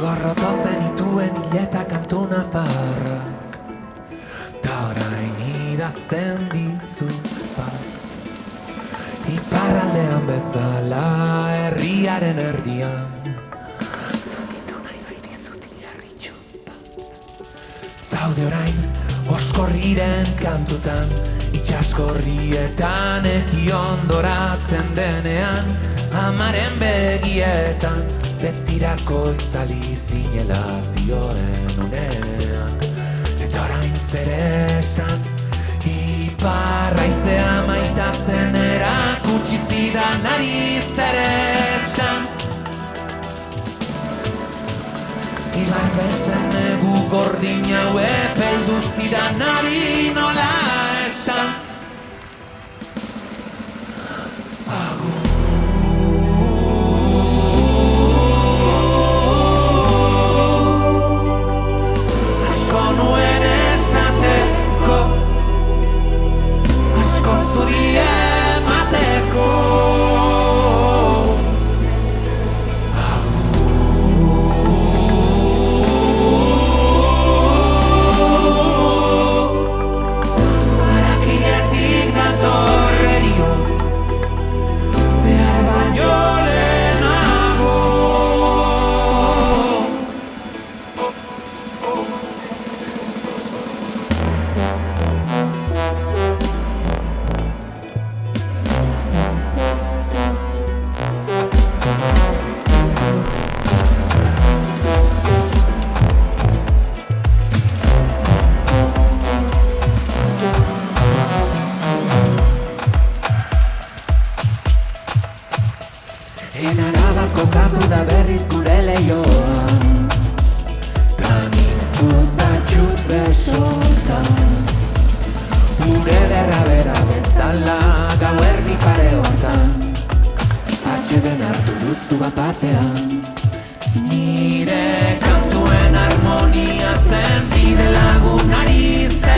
Gorroto zenituen hileta kantu nafarrak, ta orain idazten dizut bat. Iparraldean bezala herriaren erdian, zutitu nahi baitizut hilarritxo bat. Zaude orain oskorriren kantutan, itxaskorrietan eki ondoratzen denean, amaren begietan, betirako itzali zinela zioen unean. Eta orain zer esan, iparraizea maitatzen erakutsi zidanari zer esan. Ibarbetzen negu gordin hau epeldu zidanari nola esan. Enaraba kokatu da berriz gure lehioan, tanin zuzatxut besotan. Ure derra bera bezala gauerdi pare hortan, atxeden hartu duzu bapatean. Nire kantuen harmonia zen bide lagunari zen.